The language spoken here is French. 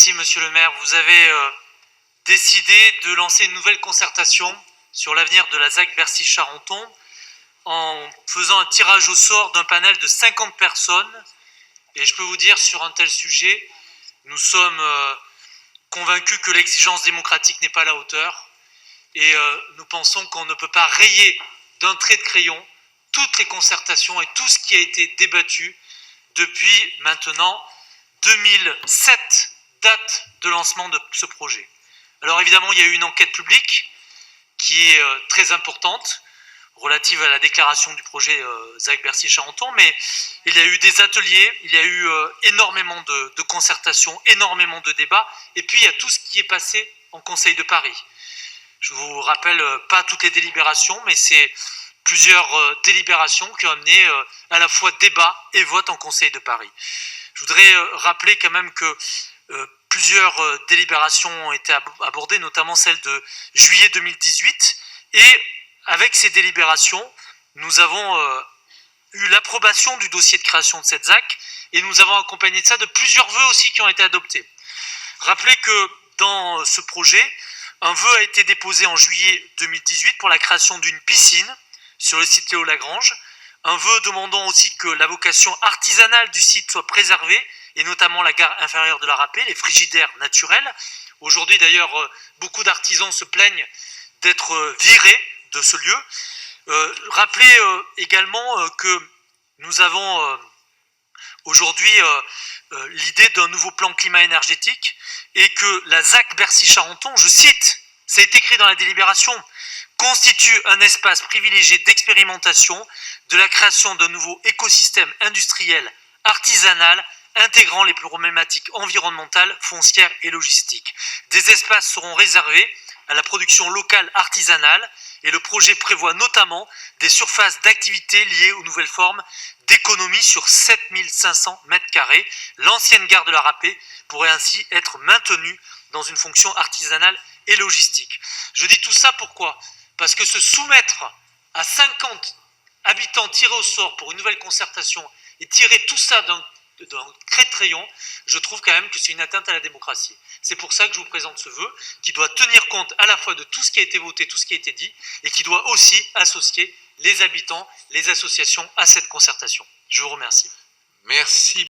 Merci, monsieur le maire. Vous avez décidé de lancer une nouvelle concertation sur l'avenir de la ZAC Bercy-Charenton en faisant un tirage au sort d'un panel de 50 personnes. Et je peux vous dire, sur un tel sujet, nous sommes convaincus que l'exigence démocratique n'est pas à la hauteur. Et nous pensons qu'on ne peut pas rayer d'un trait de crayon toutes les concertations et tout ce qui a été débattu depuis maintenant 2007, date de lancement de ce projet. Alors évidemment, il y a eu une enquête publique qui est très importante, relative à la déclaration du projet ZAC Bercy-Charenton, mais il y a eu des ateliers, il y a eu énormément de concertations, énormément de débats, et puis il y a tout ce qui est passé en Conseil de Paris. Je ne vous rappelle pas toutes les délibérations, mais c'est plusieurs délibérations qui ont amené à la fois débat et vote en Conseil de Paris. Je voudrais rappeler quand même que plusieurs délibérations ont été abordées, notamment celle de juillet 2018, et avec ces délibérations, nous avons eu l'approbation du dossier de création de cette ZAC, et nous avons accompagné de ça de plusieurs vœux aussi qui ont été adoptés. Rappelez que dans ce projet, un vœu a été déposé en juillet 2018 pour la création d'une piscine sur le site Léo Lagrange, un vœu demandant aussi que la vocation artisanale du site soit préservée, et notamment la gare inférieure de la Râpée, les frigidaires naturels. Aujourd'hui d'ailleurs, beaucoup d'artisans se plaignent d'être virés de ce lieu. Rappelez également que nous avons aujourd'hui l'idée d'un nouveau plan climat énergétique et que la ZAC Bercy-Charenton, je cite, ça a été écrit dans la délibération, constitue un espace privilégié d'expérimentation de la création d'un nouveau écosystème industriel, artisanal, intégrant les problématiques environnementales, foncières et logistiques. Des espaces seront réservés à la production locale artisanale et le projet prévoit notamment des surfaces d'activité liées aux nouvelles formes d'économie sur 7500 m². L'ancienne gare de la Râpée pourrait ainsi être maintenue dans une fonction artisanale et logistique. Je dis tout ça pourquoi? Parce que se soumettre à 50 habitants tirés au sort pour une nouvelle concertation et tirer tout ça d'un trait de crayon, je trouve quand même que c'est une atteinte à la démocratie. C'est pour ça que je vous présente ce vœu, qui doit tenir compte à la fois de tout ce qui a été voté, tout ce qui a été dit, et qui doit aussi associer les habitants, les associations à cette concertation. Je vous remercie. Merci.